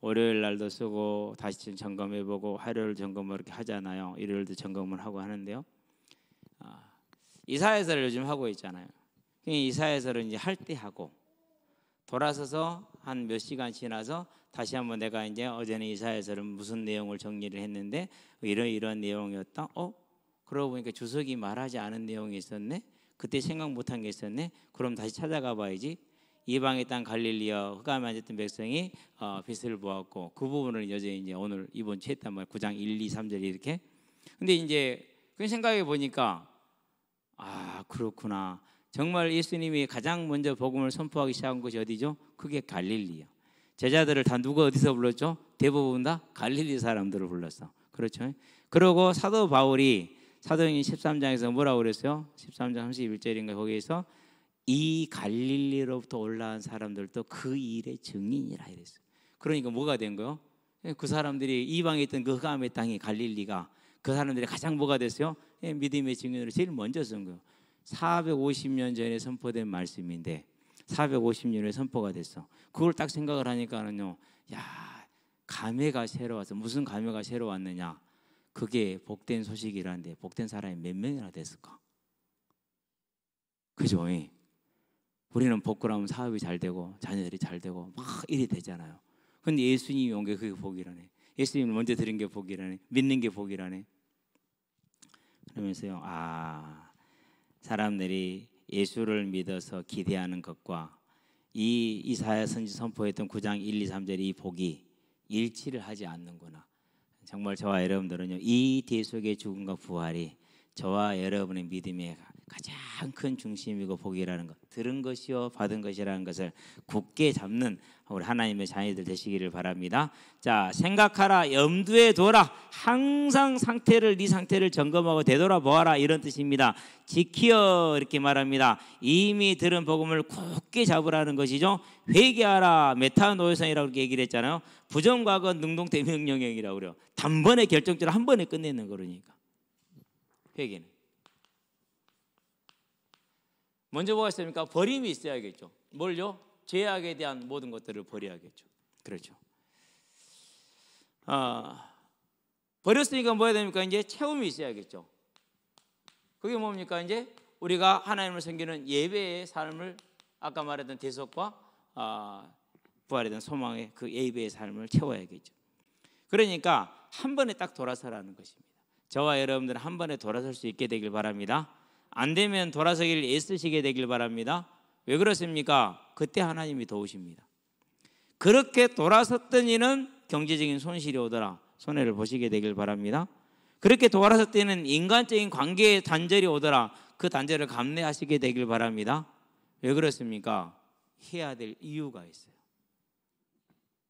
월요일 날도 쓰고 다시 점검해보고 화요일 점검을 이렇게 하잖아요. 일요일도 점검을 하고 하는데요. 이사야서를 요즘 하고 있잖아요. 이사야서를 이제 할 때 하고 돌아서서 한 몇 시간 지나서 다시 한번 내가 이제 어제는 이사야서를 무슨 내용을 정리를 했는데 이런 내용이었다. 그러고 보니까 주석이 말하지 않은 내용이 있었네. 그때 생각 못한 게 있었네. 그럼 다시 찾아가 봐야지. 이방의 땅 갈릴리여 흑암에 앉았던 백성이 빛을 보았고 그 부분을 여전히 이제 오늘 이번 주에 했단 말이에요. 9장 1, 2, 3절 이렇게. 근데 이제 그 생각해 보니까 그렇구나. 정말 예수님이 가장 먼저 복음을 선포하기 시작한 곳이 어디죠? 그게 갈릴리요. 제자들을 다 누가 어디서 불렀죠? 대부분 다 갈릴리 사람들을 불렀어. 그렇죠? 그리고 사도 바울이 사도행전 13장에서 뭐라고 그랬어요? 13장 31절인가 거기에서 이 갈릴리로부터 올라온 사람들도 그 일의 증인이라 이랬어요. 그러니까 뭐가 된 거예요? 그 사람들이 이방에 있던 그 흑암의 땅이 갈릴리가 그 사람들이 가장 뭐가 됐어요? 믿음의 증인으로 제일 먼저 쓴 거예요. 450년 전에 선포된 말씀인데 450년에 선포가 됐어. 그걸 딱 생각을 하니까는요, 감회가 새로 와서 무슨 감회가 새로 왔느냐? 그게 복된 소식이라는데 복된 사람이 몇 명이나 됐을까? 그죠? 우리는 복고 나면 사업이 잘 되고 자녀들이 잘 되고 막 일이 되잖아요. 근데 예수님이 온 게 그게 복이라네. 예수님을 먼저 들은 게 복이라네. 믿는 게 복이라네. 그러면서요, 사람들이 예수를 믿어서 기대하는 것과 이 이사야 선지 선포했던 9장 1, 2, 3절의 이 복이 일치를 하지 않는구나. 정말 저와 여러분들은요, 이 대속의 죽음과 부활이 저와 여러분의 믿음의 가장 큰 중심이고 복이라는 것, 들은 것이요 받은 것이라는 것을 굳게 잡는 우리 하나님의 자녀들 되시기를 바랍니다. 자, 생각하라, 염두에 둬라, 항상 네 상태를 점검하고 되돌아보아라, 이런 뜻입니다. 지키어 이렇게 말합니다. 이미 들은 복음을 굳게 잡으라는 것이죠. 회개하라, 메타노에선이라고 이렇게 얘기를 했잖아요. 부정과거 능동대명령이라고 그래요. 단번에 결정적으로 한 번에 끝내는 거니까. 회개는 먼저 뭐가 있습니까? 버림이 있어야겠죠. 뭘요? 죄악에 대한 모든 것들을 버려야겠죠. 그렇죠. 버렸으니까 뭐 해야 됩니까? 이제 체험이 있어야겠죠. 그게 뭡니까? 이제 우리가 하나님을 섬기는 예배의 삶을, 아까 말했던 대속과 부활에 대한 소망의 그 예배의 삶을 채워야겠죠. 그러니까 한 번에 딱 돌아서라는 것입니다. 저와 여러분들은 한 번에 돌아설 수 있게 되길 바랍니다. 안 되면 돌아서기를 애쓰시게 되길 바랍니다. 왜 그렇습니까? 그때 하나님이 도우십니다. 그렇게 돌아섰던 이는 경제적인 손실이 오더라, 손해를 보시게 되길 바랍니다. 그렇게 돌아섰을 때는 인간적인 관계의 단절이 오더라, 그 단절을 감내하시게 되길 바랍니다. 왜 그렇습니까? 해야 될 이유가 있어요.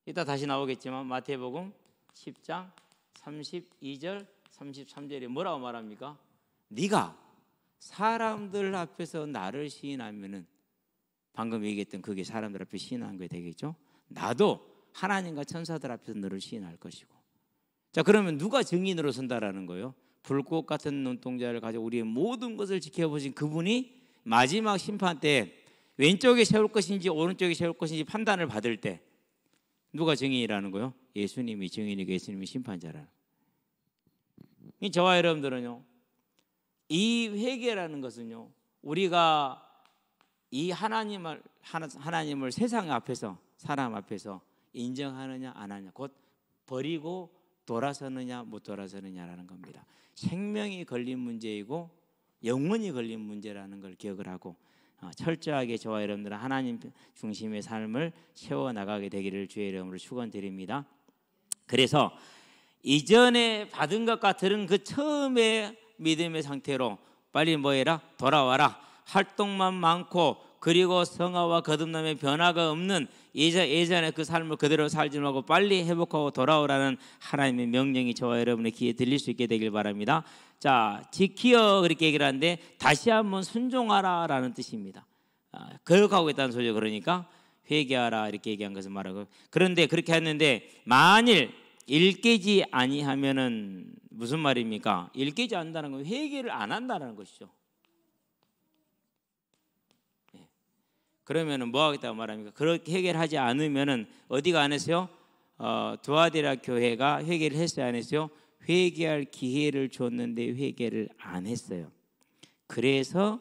이따 다시 나오겠지만 마태복음 10장 32절 33절에 뭐라고 말합니까? 네가 사람들 앞에서 나를 시인하면은, 방금 얘기했던 그게 사람들 앞에 시인한 게 되겠죠. 나도 하나님과 천사들 앞에서 너를 시인할 것이고. 자, 그러면 누가 증인으로 선다라는 거예요? 불꽃 같은 눈동자를 가지고 우리의 모든 것을 지켜보신 그분이 마지막 심판 때 왼쪽에 세울 것인지 오른쪽에 세울 것인지 판단을 받을 때 누가 증인이라는 거예요? 예수님이 증인이고 예수님이 심판자라는. 저와 여러분들은요, 이 회개라는 것은요, 우리가 이 하나님을 세상 앞에서, 사람 앞에서 인정하느냐 안 하느냐, 곧 버리고 돌아서느냐 못 돌아서느냐라는 겁니다. 생명이 걸린 문제이고 영혼이 걸린 문제라는 걸 기억을 하고 철저하게 저와 여러분들은 하나님 중심의 삶을 세워나가게 되기를 주의 이름으로 축원드립니다. 그래서 이전에 받은 것과 들은 그 처음의 믿음의 상태로 빨리 뭐해라? 돌아와라. 활동만 많고 그리고 성화와 거듭남의 변화가 없는 예전에 그 삶을 그대로 살지 말고 빨리 회복하고 돌아오라는 하나님의 명령이 저와 여러분의 귀에 들릴 수 있게 되길 바랍니다. 자, 지키어 그렇게 얘기를 하는데 다시 한번 순종하라 라는 뜻입니다. 거역하고 있다는 소리죠. 그러니까 회개하라 이렇게 얘기한 것을 말하고, 그런데 그렇게 했는데 만일 일깨지 아니하면은 무슨 말입니까? 일깨지 않는다는 건 회개를 안 한다는 것이죠. 그러면은 뭐 하겠다고 말합니까? 그렇게 해결하지 않으면은 어디가 안 했어요? 두아디라 교회가 회개를 했어요, 안 했어요? 회개할 기회를 줬는데 회개를 안 했어요. 그래서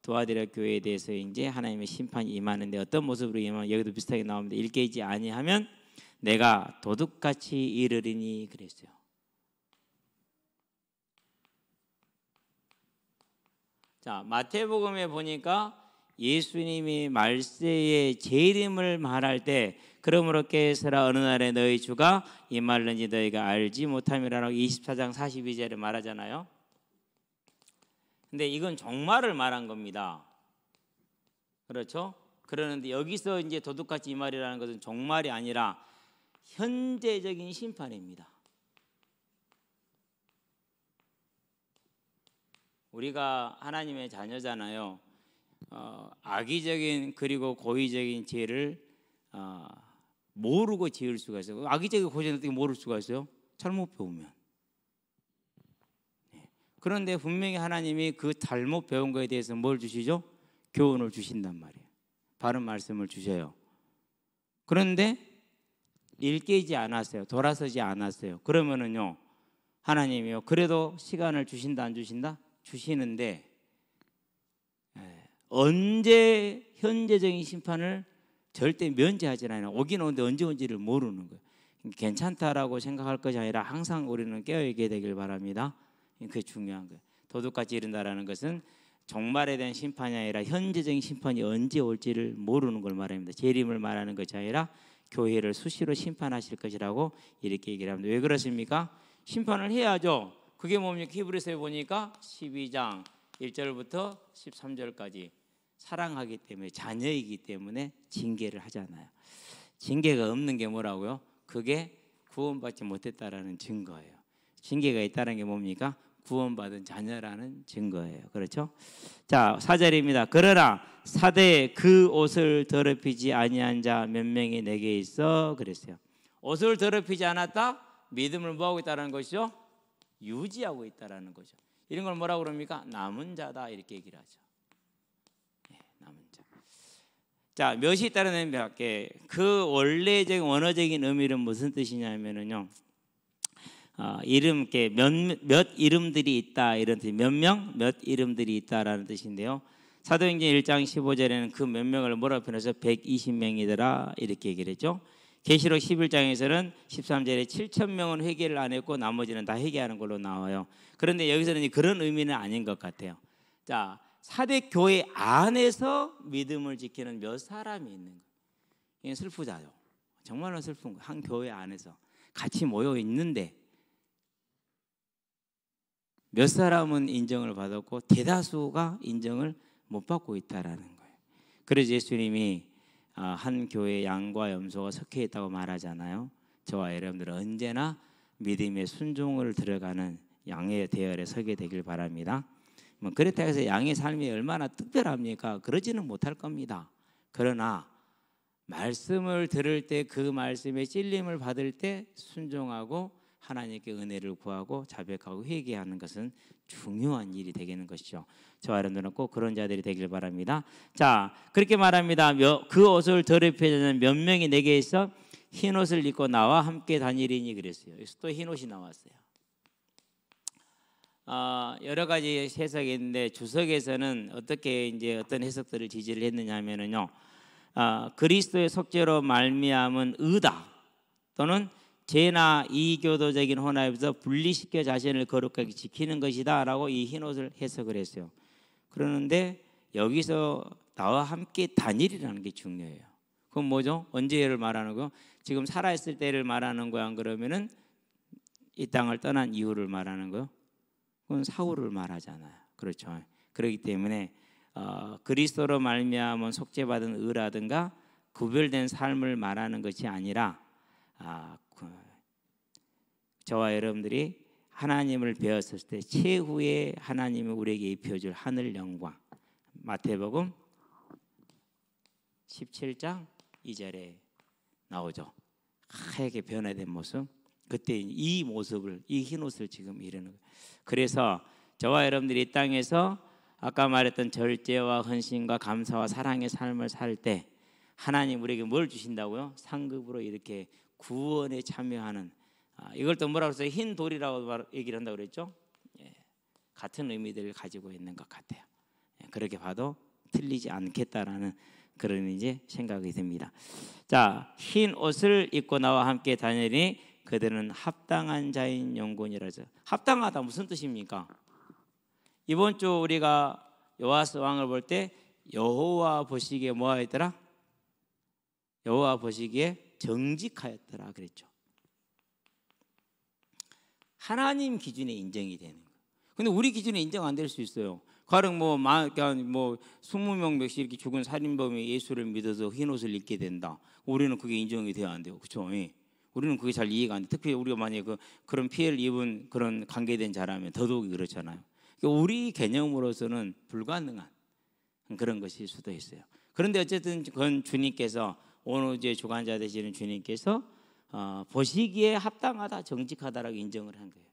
두아디라 교회에 대해서 이제 하나님의 심판이 임하는데 어떤 모습으로 임하면 여기도 비슷하게 나옵니다. 일깨지 아니하면 내가 도둑같이 이르리니 그랬어요. 자, 마태복음에 보니까 예수님이 말세의 재림을 말할 때 그러므로 깨서라 어느 날에 너희 주가 임할는지 너희가 알지 못함이라고 24장 42절에 말하잖아요. 근데 이건 종말을 말한 겁니다. 그렇죠? 그러는데 여기서 이제 도둑같이 임하리라는 것은 종말이 아니라 현재적인 심판입니다. 우리가 하나님의 자녀잖아요. 악의적인 그리고 고의적인 죄를 모르고 지을 수가 있어요. 악의적인 고의는 어떻게 모를 수가 있어요? 잘못 배우면. 그런데 분명히 하나님이 그 잘못 배운 거에 대해서 뭘 주시죠? 교훈을 주신단 말이에요. 바른 말씀을 주셔요. 그런데 일깨지 않았어요. 돌아서지 않았어요. 그러면은요, 하나님이요, 그래도 시간을 주신다 안 주신다? 주시는데 언제 현재적인 심판을 절대 면제하지 않아요. 오긴 오는데 언제 온지를 모르는 거예요. 괜찮다라고 생각할 것이 아니라 항상 우리는 깨어있게 되길 바랍니다. 그게 중요한 거예요. 도둑같이 이른다라는 것은 종말에 대한 심판이 아니라 현재적인 심판이 언제 올지를 모르는 걸 말합니다. 재림을 말하는 것이 아니라 교회를 수시로 심판하실 것이라고 이렇게 얘기를 합니다. 왜 그렇습니까? 심판을 해야죠. 그게 뭡니까? 히브리서에 보니까 12장 1절부터 13절까지 사랑하기 때문에, 자녀이기 때문에 징계를 하잖아요. 징계가 없는 게 뭐라고요? 그게 구원받지 못했다라는 증거예요. 징계가 있다는 게 뭡니까? 구원받은 자녀라는 증거예요. 그렇죠? 자, 4절입니다. 그러나 사대에 그 옷을 더럽히지 아니한 자 몇 명이 내게 있어 그랬어요. 옷을 더럽히지 않았다? 믿음을 뭐하고 있다는 것이죠? 유지하고 있다는 거죠. 이런 걸 뭐라고 그럽니까? 남은 자다 이렇게 얘기를 하죠. 네, 남은 자. 자, 몇이 있다는 의미밖에 그 원래적인 원어적인 의미는 무슨 뜻이냐면은요. 이름 몇 이름들이 있다 이런 뜻, 몇 명, 몇 이름들이 있다라는 뜻인데요. 사도행전 1장 15절에는 그 몇 명을 뭐라고 표현해서 120명이더라 이렇게 얘기를 했죠. 계시록 11장에서는 13절에 7,000명은 회개를 안 했고 나머지는 다 회개하는 걸로 나와요. 그런데 여기서는 그런 의미는 아닌 것 같아요. 자, 사대 교회 안에서 믿음을 지키는 몇 사람이 있는 거예요. 이게 슬프잖아요. 정말로 슬픈 거예요. 한 교회 안에서 같이 모여 있는데 몇 사람은 인정을 받았고 대다수가 인정을 못 받고 있다라는 거예요. 그래서 예수님이 한 교회에 양과 염소가 섞여 있다고 말하잖아요. 저와 여러분들은 언제나 믿음의 순종을 들어가는 양의 대열에 서게 되길 바랍니다. 그렇다고 해서 양의 삶이 얼마나 특별합니까? 그러지는 못할 겁니다. 그러나 말씀을 들을 때 그 말씀에 찔림을 받을 때 순종하고 하나님께 은혜를 구하고 자백하고 회개하는 것은 중요한 일이 되겠는 것이죠. 저와 여러분들은 꼭 그런 자들이 되길 바랍니다. 자, 그렇게 말합니다. 그 옷을 더럽히는 몇 명이 내게 있어 흰 옷을 입고 나와 함께 다니리니 그랬어요. 여기서 또 흰 옷이 나왔어요. 여러 가지 해석이 있는데 주석에서는 어떻게 이제 어떤 해석들을 지지를 했느냐면은요. 그리스도의 속죄로 말미암은 의다 또는 죄나 이교도적인 혼합에서 분리시켜 자신을 거룩하게 지키는 것이다 라고 이 흰옷을 해석을 했어요. 그러는데 여기서 나와 함께 다니리라는 게 중요해요. 그건 뭐죠? 언제를 말하는 거요? 지금 살아있을 때를 말하는 거야? 안 그러면은 이 땅을 떠난 이유를 말하는 거요? 그건 사후를 말하잖아요. 그렇죠. 그렇기 때문에 그리스도로 말미암은 속죄받은 의라든가 구별된 삶을 말하는 것이 아니라 저와 여러분들이 하나님을 배웠을 때 최후의 하나님이 우리에게 입혀줄 하늘 영광, 마태복음 17장 2절에 나오죠. 하얗게 변화된 모습. 그때 이 모습을, 이 흰옷을 지금 이루는 거예요. 그래서 저와 여러분들이 이 땅에서 아까 말했던 절제와 헌신과 감사와 사랑의 삶을 살 때 하나님 우리에게 뭘 주신다고요? 상급으로 이렇게 구원에 참여하는, 이걸 또 뭐라고 해서 흰 돌이라고 얘기를 한다고 그랬죠. 예, 같은 의미들을 가지고 있는 것 같아요. 예, 그렇게 봐도 틀리지 않겠다라는 그런 이제 생각이 듭니다. 자, 흰 옷을 입고 나와 함께 다니니 그들은 합당한 자인 영혼이라죠. 합당하다 무슨 뜻입니까? 이번 주 우리가 요아스 왕을 볼 때 여호와 보시기에 뭐하였더라? 여호와 보시기에 정직하였더라 그랬죠. 하나님 기준에 인정이 되는 거예요. 근데 우리 기준에 인정 안 될 수 있어요. 가령 뭐 20명 몇씩 이렇게 죽은 살인범이 예수를 믿어서 흰 옷을 입게 된다. 우리는 그게 인정이 돼야 안 돼요. 그렇죠? 예. 우리는 그게 잘 이해가 안 돼. 특히 우리가 만약에 그런 피해를 입은 그런 관계된 자라면 더더욱이 그렇잖아요. 그러니까 우리 개념으로서는 불가능한 그런 것일 수도 있어요. 그런데 어쨌든 그건 주님께서 오늘 이제 주관자 되시는 주님께서 보시기에 합당하다, 정직하다라고 인정을 한 거예요.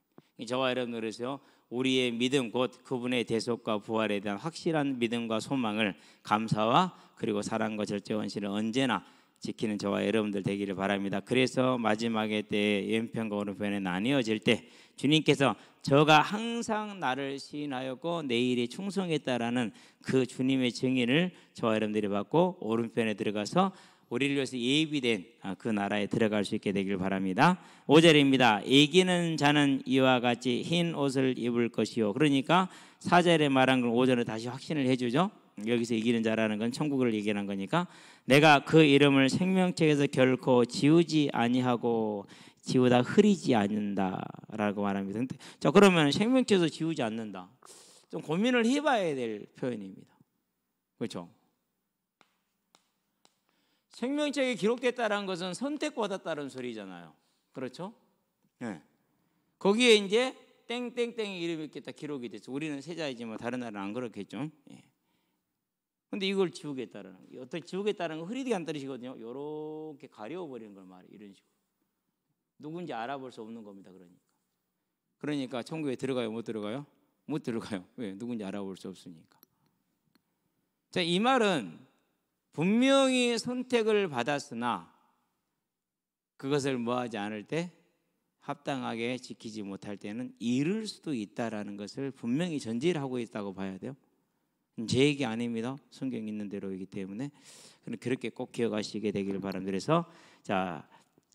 저와 여러분들 그래서 우리의 믿음 곧 그분의 대속과 부활에 대한 확실한 믿음과 소망을 감사와 그리고 사랑과 절제 원신을 언제나 지키는 저와 여러분들 되기를 바랍니다. 그래서 마지막에 때 왼편과 오른편에 나뉘어질 때 주님께서 저가 항상 나를 시인하였고 내 일에 충성했다라는 그 주님의 증인을 저와 여러분들이 받고 오른편에 들어가서 우리를 위해서 예비된 그 나라에 들어갈 수 있게 되길 바랍니다. 5절입니다. 이기는 자는 이와 같이 흰 옷을 입을 것이요. 그러니까 4절에 말한 걸 5절에 다시 확신을 해주죠. 여기서 이기는 자라는 건 천국을 얘기하는 거니까 내가 그 이름을 생명책에서 결코 지우지 아니하고 지우다 흐리지 않는다라고 말합니다. 자, 그러면 생명책에서 지우지 않는다. 좀 고민을 해봐야 될 표현입니다. 그렇죠? 생명책에 기록됐다는 것은 선택받았다는 소리잖아요. 그렇죠? 네. 거기에 이제 땡땡땡의 이름이 이렇게 딱 기록이 됐어. 우리는 세자이지만 다른 나라는 안 그렇겠죠. 예. 근데 이걸 지우겠다는 어떻게 지우겠다는 건 흐리게 안 떨어지거든요. 이렇게 가려워버리는 걸 말이에요. 이런 식으로 누군지 알아볼 수 없는 겁니다. 그러니까 천국에 들어가요? 못 들어가요? 못 들어가요. 왜? 누군지 알아볼 수 없으니까. 자, 이 말은 분명히 선택을 받았으나 그것을 뭐하지 않을 때 합당하게 지키지 못할 때는 잃을 수도 있다라는 것을 분명히 전제를 하고 있다고 봐야 돼요. 제 얘기 아닙니다. 성경 있는 대로이기 때문에 그렇게 꼭 기억하시게 되기를 바랍니다. 그래서 자,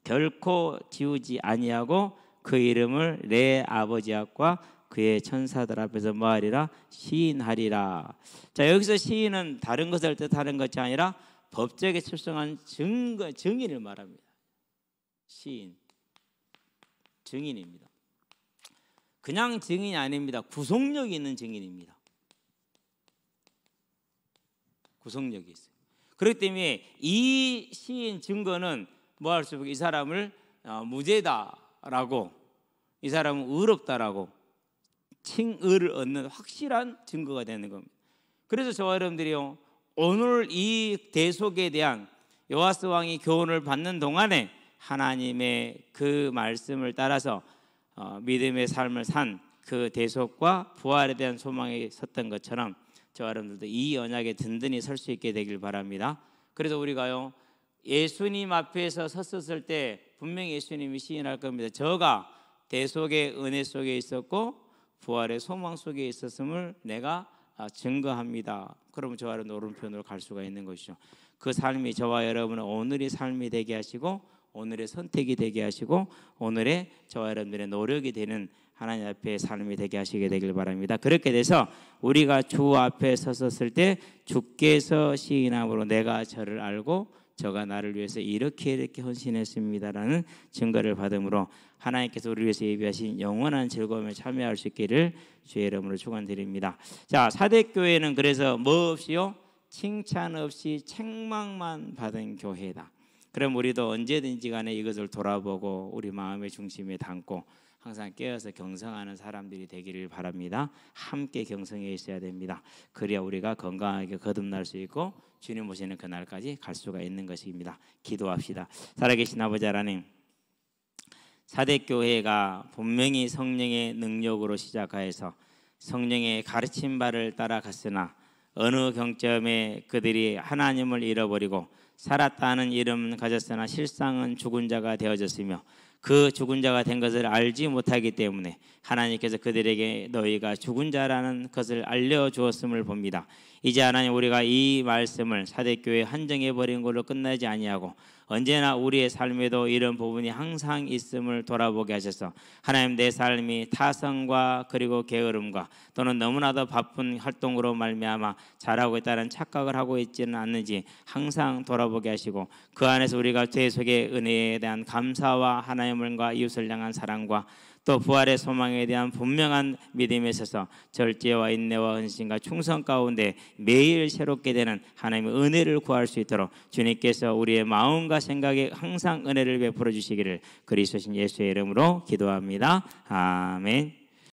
결코 지우지 아니하고 그 이름을 내 아버지 앞과 그의 천사들 앞에서 뭐하리라? 시인하리라. 자, 여기서 시인은 다른 것을 뜻하는 것이 아니라 법적에 출성한 증인을 말합니다. 시인, 증인입니다. 그냥 증인이 아닙니다. 구속력이 있는 증인입니다. 구속력이 있어요. 그렇기 때문에 이 시인 증거는 뭐 할 수 없고 이 사람을 무죄다라고, 이 사람은 의롭다라고 칭의를 얻는 확실한 증거가 되는 겁니다. 그래서 저와 여러분들이요, 오늘 이 대속에 대한 요아스 왕이 교훈을 받는 동안에 하나님의 그 말씀을 따라서 믿음의 삶을 산 그 대속과 부활에 대한 소망에 섰던 것처럼 저와 여러분들도 이 언약에 든든히 설 수 있게 되길 바랍니다. 그래서 우리가요, 예수님 앞에서 섰을 때 분명히 예수님이 시인할 겁니다. 저가 대속의 은혜 속에 있었고 부활의 소망 속에 있었음을 내가 증거합니다. 그러면 저와 여러분 오른편으로 갈 수가 있는 것이죠. 그 삶이 저와 여러분의 오늘의 삶이 되게 하시고 오늘의 선택이 되게 하시고 오늘의 저와 여러분들의 노력이 되는 하나님 앞에 삶이 되게 하시게 되길 바랍니다. 그렇게 돼서 우리가 주 앞에 섰을 때 주께서 시인함으로 내가 저를 알고 저가 나를 위해서 이렇게 헌신했습니다라는 증거를 받음으로 하나님께서 우리를 위해서 예비하신 영원한 즐거움에 참여할 수 있기를 주의 이름으로 축원드립니다. 자, 사대교회는 그래서 뭐 없이요? 칭찬 없이 책망만 받은 교회다. 그럼 우리도 언제든지 간에 이것을 돌아보고 우리 마음의 중심에 담고 항상 깨어서 경성하는 사람들이 되기를 바랍니다. 함께 경성해 있어야 됩니다. 그래야 우리가 건강하게 거듭날 수 있고 주님 오시는 그날까지 갈 수가 있는 것입니다. 기도합시다. 살아계신 아버지 하나님, 사대교회가 분명히 성령의 능력으로 시작하여서 성령의 가르친 바를 따라갔으나 어느 경점에 그들이 하나님을 잃어버리고 살았다는 이름은 가졌으나 실상은 죽은 자가 되어졌으며 그 죽은 자가 된 것을 알지 못하기 때문에 하나님께서 그들에게 너희가 죽은 자라는 것을 알려주었음을 봅니다. 이제 하나님, 우리가 이 말씀을 사대교회에 한정해 버린 걸로 끝나지 아니하고 언제나 우리의 삶에도 이런 부분이 항상 있음을 돌아보게 하셔서 하나님, 내 삶이 타성과 그리고 게으름과 또는 너무나도 바쁜 활동으로 말미암아 잘하고 있다는 착각을 하고 있지는 않는지 항상 돌아보게 하시고 그 안에서 우리가 죄 속의 은혜에 대한 감사와 하나님과 이웃을 향한 사랑과 또 부활의 소망에 대한 분명한 믿음에 있어서 절제와 인내와 헌신과 충성 가운데 매일 새롭게 되는 하나님의 은혜를 구할 수 있도록 주님께서 우리의 마음과 생각에 항상 은혜를 베풀어 주시기를 그리스도신 예수의 이름으로 기도합니다. 아멘.